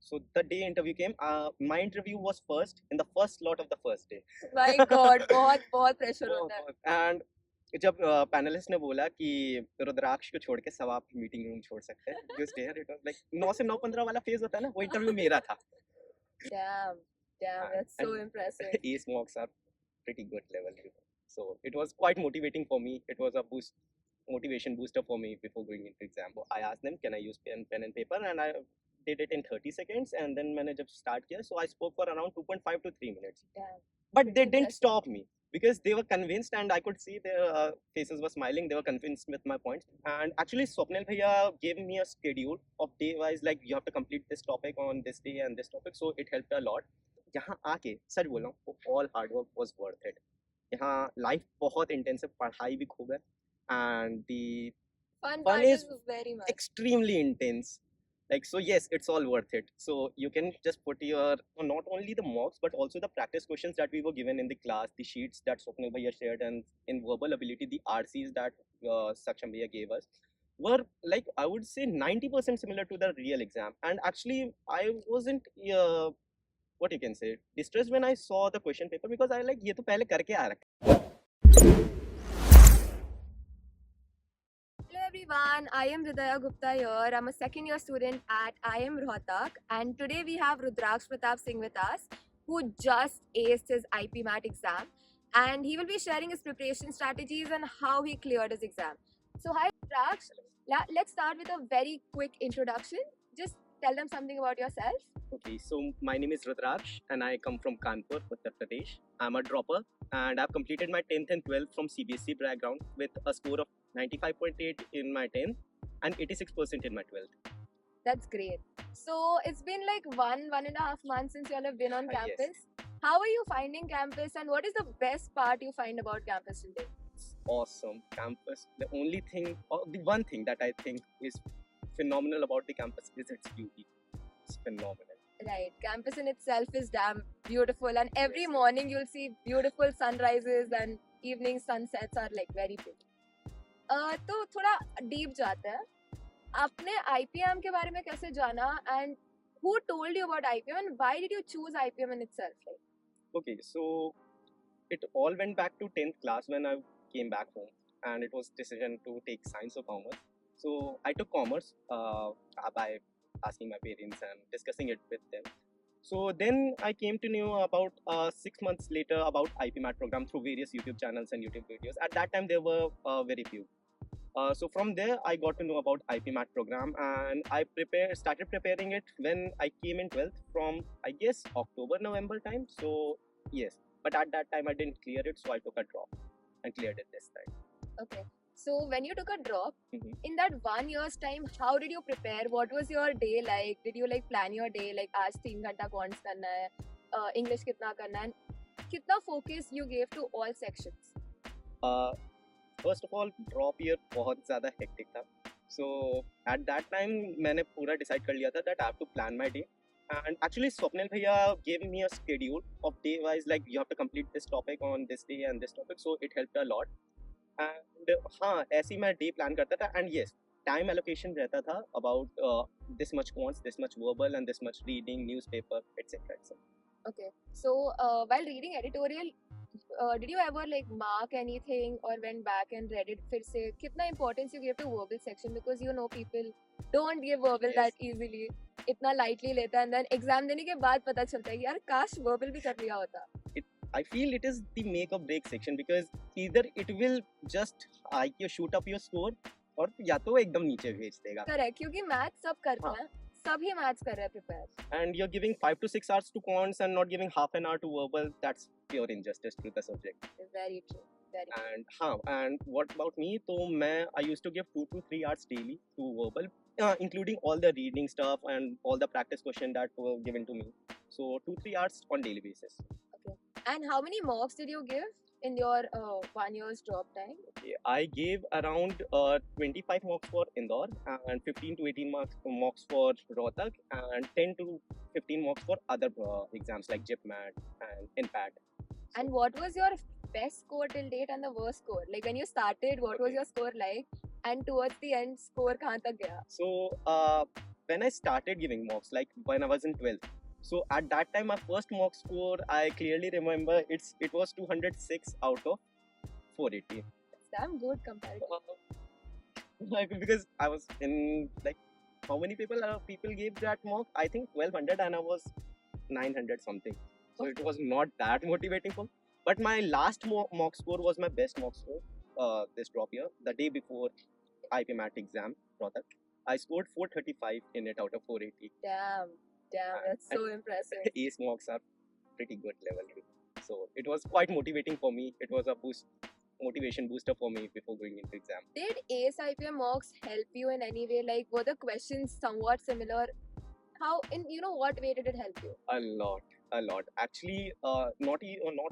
So the day interview came, my interview was first in the first slot of the first day. My God, बहुत pressure होता है. And जब panelist ने बोला कि रुद्राक्ष को छोड़ के सब आप मीटिंग रूम छोड़ सकते हैं, just there it was like 9 से 9:15 वाला फेज होता है ना, वो इंटरव्यू मेरा था. Damn, that's so impressive. Ace mocks are pretty good level, so it was quite motivating for me. It was a motivation booster for me before going into exam. I asked them, can I use pen and paper, and I did it in 30 seconds, and then मैंने जब start किया, so I spoke for around 2.5 to 3 minutes. Damn. But they didn't stop me because they were convinced, and I could see their faces were smiling. They were convinced with my points. And actually, Swapnil Bhaiya gave me a schedule of day wise, like you have to complete this topic on this day and this topic. So it helped a lot. यहाँ आके सच बोल रहा हूँ, all hard work was worth it. यहाँ life बहुत intensive, पढ़ाई भी खूब है, and the fun is very much extremely intense. Like, so yes, it's all worth it. So you can just put your not only the mocks but also the practice questions that we were given in the class, the sheets that Swapnil Bhaiya shared, and in verbal ability the RCs that Saksham Bhaiya gave us were, like, I would say 90% similar to the real exam. And actually I wasn't what you can say distressed when I saw the question paper, because I like, ये तो पहले करके आ रखा. Hello everyone, I am Rudraksh Gupta here. I'm a second year student at IIM Rohtak, and today we have Rudraksh Pratap Singh with us, who just aced his IPMAT exam, and he will be sharing his preparation strategies and how he cleared his exam. So hi Rudraksh, let's start with a very quick introduction. Just tell them something about yourself. Okay, so my name is Rudraksh and I come from Kanpur, Uttar Pradesh. I'm a dropper and I've completed my 10th and 12th from CBSE background with a score of 95.8 in my 10th and 86% in my 12th. That's great. So it's been like one and a half months since you all have been on campus. Yes. How are you finding campus, and what is the best part you find about campus today? It's awesome. Campus, the only thing, or the one thing that I think is phenomenal about the campus is its beauty. It's phenomenal. Right, campus in itself is damn beautiful, and every morning you'll see beautiful sunrises and evening sunsets are like very pretty. तो थोड़ा deep जाते हैं. आपने IPM के बारे में कैसे जाना, and who told you about IPM, and why did you choose IPM in itself? Okay, so it all went back to 10th class when I came back home, and it was decision to take science or commerce. So I took commerce by asking my parents and discussing it with them. So then I came to know about 6 months later about IPMAT program through various YouTube channels and YouTube videos. At that time there were very few. So from there I got to know about IPMAT program, and I started preparing it when I came in 12th from, I guess, October, November time. So yes, but at that time I didn't clear it, so I took a drop and cleared it this time. Okay. So when you took a drop, in that 1 year's time, how did you prepare? What was your day like? Did you like plan your day like आज 3 घंटा cons करना है, English कितना करना है, कितना focus you gave to all sections? First of all, drop year बहुत ज़्यादा hectic था. So at that time मैंने पूरा decide कर लिया था that I have to plan my day. And actually Swapnil Bhaiya gave me a schedule of day wise, like you have to complete this topic on this day and this topic, so it helped a lot. And हाँ, ऐसे ही मैं day plan करता था, and yes, time allocation रहता था about this much quants, this much verbal, and this much reading, newspaper, etc. Okay, so while reading editorial, did you ever like mark anything or went back and read it फिर से? कितना importance you give to verbal section, because you know people don't give verbal that easily, इतना lightly लेता है, and then exam देने के बाद पता चलता है कि यार काश verbal भी कर लिया होता. I feel it is the make or break section, because either it will just shoot up your score, और या तो एकदम नीचे भेज देगा. Correct, क्योंकि maths सब करते हैं, सभी maths कर रहे हैं prepare. And you're giving 5 to 6 hours to quants and not giving half an hour to verbal. That's pure injustice to the subject. Very true. And what about me? So I used to give 2 to 3 hours daily to verbal, including all the reading stuff and all the practice questions that were given to me. So 2-3 hours on daily basis. Okay. And how many mocks did you give in your 1 year's drop time? Okay, I gave around 25 mocks for Indore and 15 to 18 mocks for Rohtak, and 10 to 15 mocks for other exams like IPMAT and IPMAT. And what was your best score till date and the worst score? Like when you started, what was your score like? And towards the end, score kahan tak gaya? So when I started giving mocks, like when I was in 12th. So at that time, my first mock score, I clearly remember it was 206 out of 480. That's damn good compared. Like, because I was in like, how many people gave that mock? I think 1200 and I was 900 something. So it was not that motivating for me. But my last mock score was my best mock score this drop year, the day before IPMAT exam product. I scored 435 in it out of 480. Damn, that's so impressive. Ace mocks are pretty good level. So it was quite motivating for me. It was a motivation booster for me before going into exam. Did AceIPM mocks help you in any way? Like, were the questions somewhat similar? How, in what way did it help you? A lot. Actually, not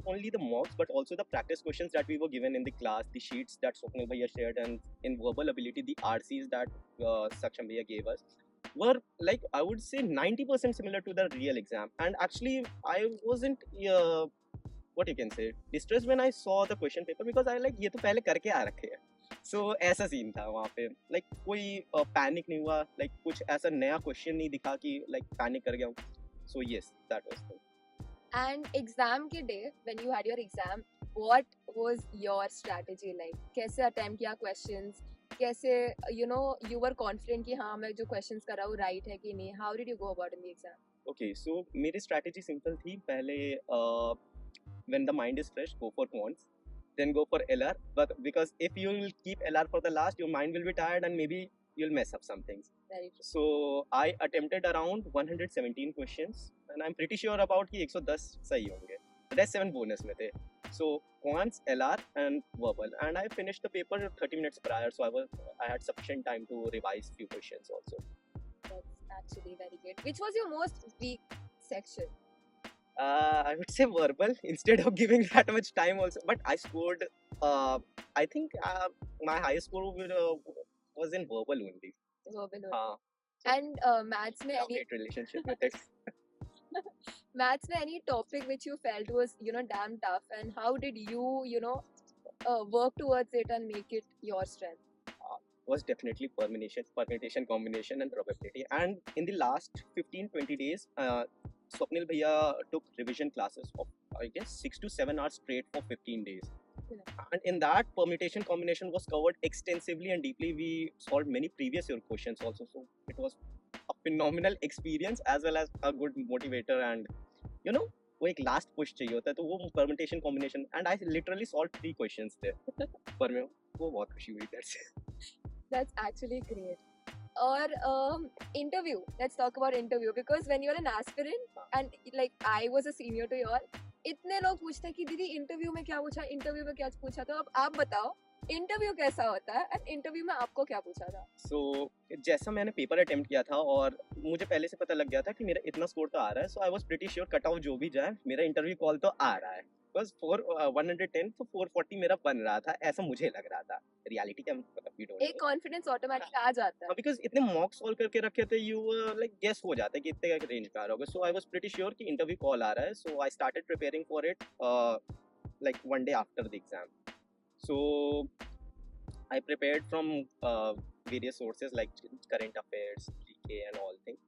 only the mocks, but also the practice questions that we were given in the class, the sheets that Swapnil Bhaiya shared, and in verbal ability, the RCs that Saksham Bhaiya gave us were, like, I would say 90% similar to the real exam. And actually, I wasn't what you can say distressed when I saw the question paper, because I like ये तो पहले करके आ रखे हैं. So ऐसा scene था वहाँ पे, like कोई पैनिक नहीं हुआ, like कुछ ऐसा नया क्वेश्चन नहीं दिखा कि like पैनिक कर गया हूँ. So yes, that was the. And exam के day, when you had your exam, what was your strategy like? कैसे attempt किया questions? कैसे you were confident कि हाँ मैं जो questions कर रहा हूँ right है कि नहीं? How did you go about in the exam? Okay, so मेरी strategy simple थी. पहले when the mind is fresh, go for quants, then go for LR. But because if you will keep LR for the last, your mind will be tired and maybe you'll mess up some things. Very true. So I attempted around 117 questions, and I'm pretty sure about कि 110 सही होंगे. The rest 7 bonus में थे. So quants, LR, and verbal, and I finished the paper 30 minutes prior. So I had sufficient time to revise few questions also. That's actually very good. Which was your most weak section? I would say verbal instead of giving that much time also. But I scored, I think my highest score was in verbal only. Verbal only. And maths mein any relationship with it. Maths mein any topic which you felt was damn tough, and how did you work towards it and make it your strength? Was definitely permutation, combination, and probability. And in the last 15-20 days, Swapnil Bhaiya took revision classes of, I guess, 6 to 7 hours straight for 15 days. Yeah. And in that, permutation combination was covered extensively and deeply. We solved many previous year questions also. So it was a phenomenal experience as well as a good motivator. And वो एक last push चाहिए होता है, तो वो permutation combination, and I literally solved 3 questions there. पर मैं वो बहुत खुशी हुई. That's actually great. Or interview. Let's talk about interview, because when you're an aspirant and like I was a senior to you all, इतने लोग पूछते हैं कि दीदी इंटरव्यू में क्या पूछा, इंटरव्यू में क्या पूछा. तो अब आप बताओ इंटरव्यू कैसा होता है, एंड इंटरव्यू में आपको क्या पूछा था? So जैसा मैंने पेपर अटेम्प्ट किया था और मुझे पहले से पता लग गया था कि मेरा इतना स्कोर तो आ रहा है, so I was pretty sure cut off जो भी जाए मेरा इंटरव्यू कॉल तो आ रहा है. बस 110 तो 440 मेरा बन रहा था, ऐसा मुझे लग रहा था. रियलिटी क्या मतलब एक कॉन्फिडेंस ऑटोमेटिक आ जाता है, बिकॉज इतने मॉक सॉल्व करके रखे थे, यू लाइक गेस हो जाता है कि इतने का रेंज का आ रहा होगा. So I was pretty sure कि इंटरव्यू कॉल आ रहा है. So I started preparing for it like 1 day after the exam. So I prepared from various sources like current affairs, GK, and all things.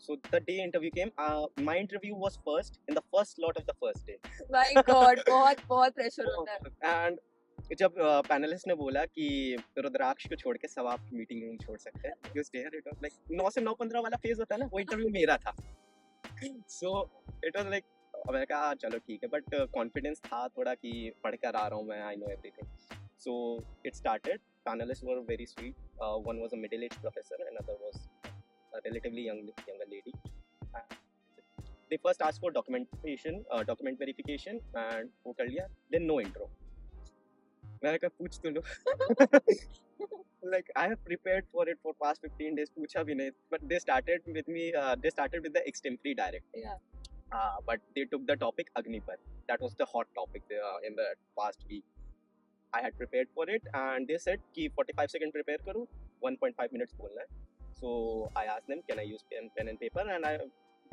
So the day interview came, my interview was first in the first slot of the first day. My God, बहुत pressure होता है. And जब panelist ने बोला कि रुद्राक्ष को छोड़ के सब आप मीटिंग रूम छोड़ सकते हैं, because there it was like 9 से 9:15 वाला फेज होता है ना, वो इंटरव्यू मेरा था. So it was like मैंने कहा चलो ठीक है, बट कॉन्फिडेंस था थोड़ा कि पढ़ कर आ रहा हूँ मैं, I know everything. So it started. Panelists were very sweet. One was a middle-aged professor, another was a relatively younger lady. They first asked for document verification, and वो कर लिया. Then no intro. मैंने कहा पूछ तो लो. Like I have prepared for it for past 15 days, पूछा भी नहीं. But they started with me. They started with the extempore direct. Yeah. But they took the topic Agnipat. That was the hot topic in the past week. I had prepared for it, and they said कि 45 seconds prepare करूँ, 1.5 minutes बोलना है. So I asked them, can I use pen and paper, and I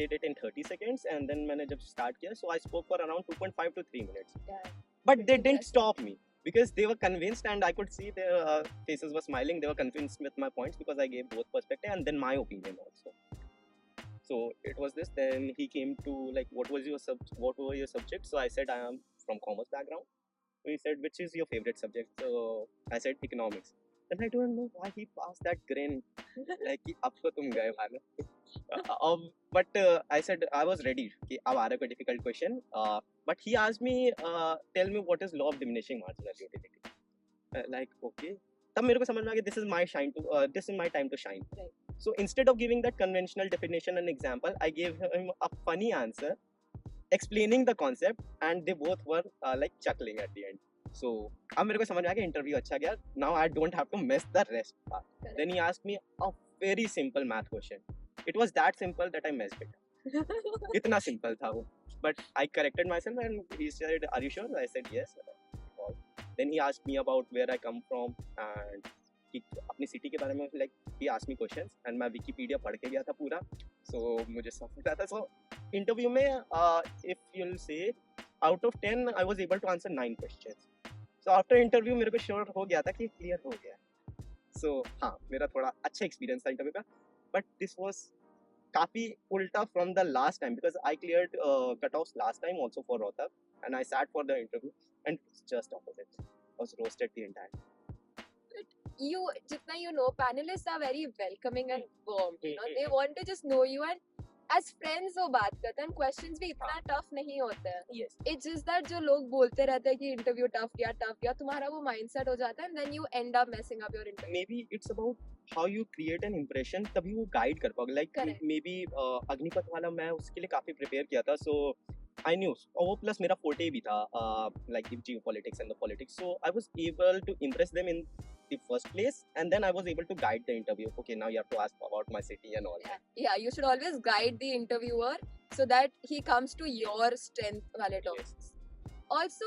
did it in 30 seconds. And then मैंने जब start किया, so I spoke for around 2.5 to 3 minutes. Yeah. But they didn't stop me. because they were convinced, and I could see their faces were smiling. They were convinced with my points because I gave both perspective and then my opinion also. So it was this. Then he came to like, what were your subjects? So I said I am from commerce background. So he said, which is your favorite subject? So I said economics. And I don't know why he passed that grin, like कि अब तो तुम गए वाला. But I said I was ready कि अब आ रहा कोई difficult question. But he asked me, tell me what is law of diminishing marginal utility. Like okay. तब मेरे को समझ में आ गया this is my time to shine. Right. So instead of giving that conventional definition and example, I gave him a funny answer, explaining the concept, and they both were like chuckling at the end. So अब मेरे को समझ में आ गया interview अच्छा गया. Now I don't have to mess the rest part. Correct. Then he asked me a very simple math question. It was that simple that I messed it. इतना simple था वो. But I corrected myself and he said, "Are you sure?" I said yes. Then he asked me about where I come from and अपनी city के बारे में, like he asked me questions and मैं Wikipedia पढ़ के गया था पूरा. So मुझे सब पता था. So इंटरव्यू में if you'll say out of 10 I was able to answer 9 questions. So after interview मेरे को श्योर हो गया था कि क्लियर हो गया. So हाँ, मेरा थोड़ा अच्छा एक्सपीरियंस था इंटरव्यू का. But this was काफी उल्टा from the last time because I cleared cutoffs last time also for Rohtak and I sat for the interview and it's just opposite. I was roasted the entire time. You, jitna you know, panelists are very welcoming and warm. You know, they want to just know you and as friends वो बात करते हैं. And questions भी इतना tough नहीं होते हैं. Yes. It's just that जो लोग बोलते रहते हैं कि interview tough किया, तुम्हारा वो mindset हो जाता है and then you end up messing up your interview. Maybe it's about how you create an impression, तभी वो guide कर पाओगे. Like Correct. maybe अग्निपथ वाला मैं उसके लिए काफी prepare किया था. So I knew, और वो plus मेरा forte भी था, like the geopolitics and the politics. So I was able to impress them in the first place, and then I was able to guide the interview. Okay, now you have to ask about my city and all. Yeah, you should always guide the interviewer so that he comes to your strength वाले topics. Also,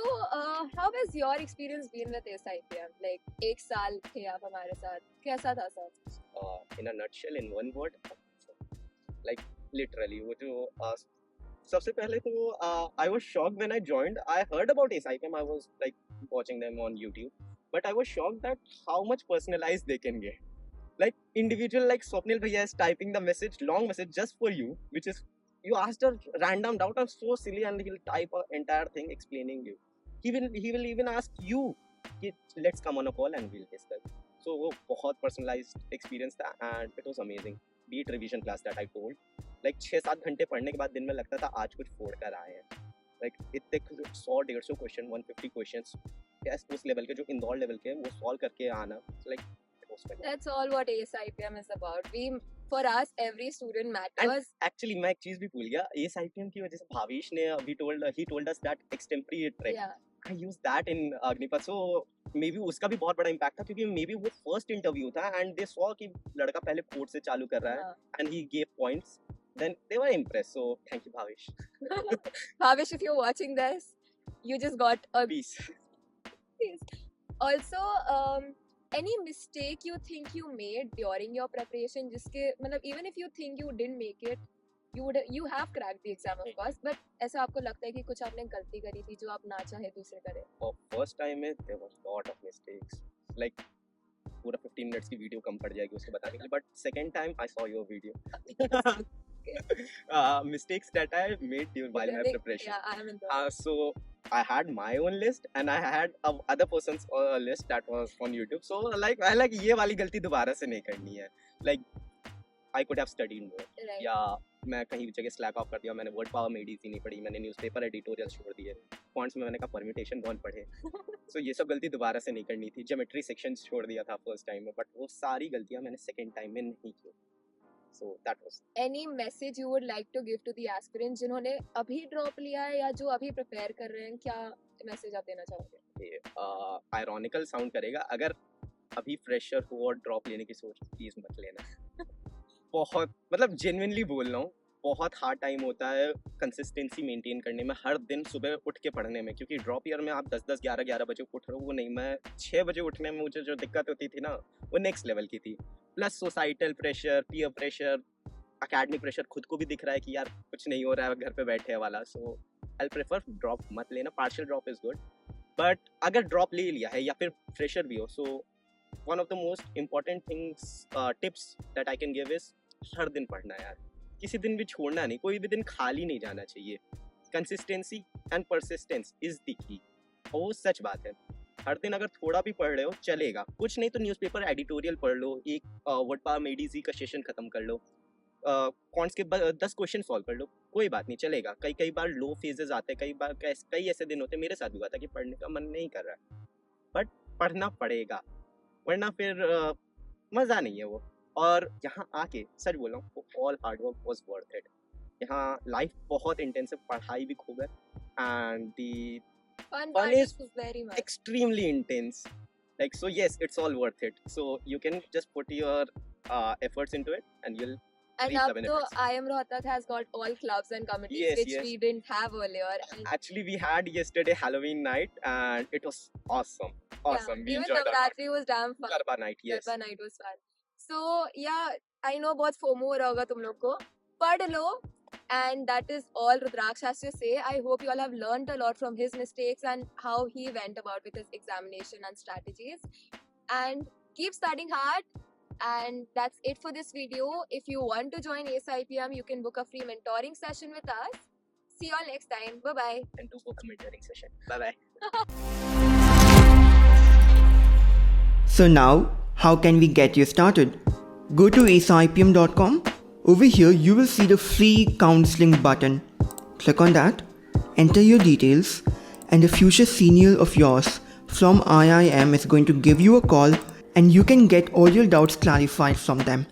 how has your experience been with AceIPM? Like, एक साल थे आप हमारे साथ, कैसा था sir? In a nutshell, in one word, like literally, वो जो सबसे पहले तो I was shocked when I joined. I heard about AceIPM. I was like watching them on YouTube, but I was shocked that how much personalized they can get. Like individual, like Swapnil Bhaiya is typing the message, long message just for you, which is you asked a random doubt and so silly, and he'll type an entire thing explaining you. He will even ask you, let's come on a call and we'll discuss. So वो बहुत personalized experience था and it was amazing. Be it revision class that I told, like 6-7 घंटे पढ़ने के बाद दिन में लगता था आज कुछ फोड़ कर आए हैं. Like इतने 100-150 क्वेश्चन, 150 क्वेश्चंस yes, उस लेवल के जो इंदौर लेवल के वो सॉल्व करके आना, like that's all what AceIPM is about. For us, every student matters. And actually मैं एक चीज भी भूल गया, AceIPM की वजह से भावेश ने he told us that extempore trick. Yeah. I used that in Agnipath, so maybe उसका भी बहुत बड़ा impact था क्योंकि maybe वो first interview था and they saw कि लड़का पहले quote से चालू कर रहा है and he gave points, then they were impressed. So thank you Bhavesh. Bhavesh, if you're watching this, you just got a peace. Also, any mistake you think you made during your preparation, जिसके मतलब even if you think you didn't make it, you have cracked the exam of course, but ऐसा आपको लगता है कि कुछ आपने गलती करी थी जो आप ना चाहे दूसरे करे? First time में there was lot of mistakes, like पूरा 15 minutes की वीडियो कम पड़ जाएगी उसको बताने के लिए, but second time I saw your video. Mistakes that I made while my preparation. Yeah, I am in that. So I had my own list and I had other person's list that was on YouTube. So like I like ये वाली गलती दोबारा से नहीं करनी है. Like I could have studied more. Right. या मैं कहीं जगह slack off कर दिया, मैंने word power में नहीं पढ़ी, मैंने newspaper editorial छोड़ दिए, fonts में मैंने कहा permutation कौन पढ़े. So ये सब गलती दोबारा से नहीं करनी थी. Geometry sections छोड़ दिया था first time में, but वो सारी गलतियाँ मैंने second time में नहीं की. So that was. Any message you would like to give to the aspirants जिन्होंने अभी drop लिया है या जो अभी prepare कर रहे हैं, क्या message आप देना चाहोगे? Ironical sound करेगा, अगर अभी fresher हो और drop लेने की सोच please मत लेना. बहुत मतलब genuinely बोल रहा हूँ, बहुत hard time होता है consistency maintain करने में, हर दिन सुबह उठ के पढ़ने में, क्योंकि drop year में आप 10-10, 11-11 बजे उठ रहे हो, वो नहीं, मैं 6 बजे उठने में मुझे जो दिक्कत होती थी ना, वो next level की थी. Plus societal pressure, peer pressure, academic pressure, खुद को भी दिख रहा है कि यार कुछ नहीं हो रहा है घर पे बैठे वाला. सो आई प्रेफर ड्रॉप मत लेना. Partial drop is good, but अगर ड्रॉप ले लिया है या फिर फ्रेशर भी हो, so one of the most important things tips that I can give is हर दिन पढ़ना यार, किसी दिन भी छोड़ना नहीं, कोई भी दिन खाली नहीं जाना चाहिए। Consistency and persistence is the key, और वो सच बात है। हर दिन अगर थोड़ा भी पढ़ रहे हो चलेगा, कुछ नहीं तो न्यूज़पेपर एडिटोरियल पढ़ लो, एक वर्ड पावर मेडिजी का सेशन खत्म कर लो, कॉन्ट्स के 10 क्वेश्चन सॉल्व कर लो, कोई बात नहीं चलेगा। कई बार लो फेजेस आते हैं, कई ऐसे दिन होते हैं, मेरे साथ भी हुआ था कि पढ़ने का मन नहीं कर रहा है, बट पढ़ना पड़ेगा, वरना फिर मज़ा नहीं है वो। और यहाँ आके सच बोल रहा हूँ, all hard work was worth it. यहाँ लाइफ बहुत इंटेंसिव, पढ़ाई भी खूब है, and the fun is very much extremely intense. Like, so yes, it's all worth it. So you can just put your efforts into it and you'll and reap now the benefits. IIM Rohtak has got all clubs and committees, Yes, which yes. we didn't have earlier. And Actually, we had yesterday Halloween night and it was awesome. Awesome. We even enjoyed our Navratri was damn fun. Garba night, yes. Garba night was fun. So yeah, I know बहुत FOMO हो रहा होगा तुम लोग को, पढ़ लो. And that is all Rudraksh has to say. I hope you all have learned a lot from his mistakes and how he went about with his examination and strategies. And keep studying hard. And that's it for this video. If you want to join AceIPM, you can book a free mentoring session with us. See you all next time. Bye-bye. And to book a mentoring session. Bye-bye. So now, how can we get you started? Go to aceipm.com. Over here, you will see the free counseling button. Click on that, enter your details, and a future senior of yours from IIM is going to give you a call and you can get all your doubts clarified from them.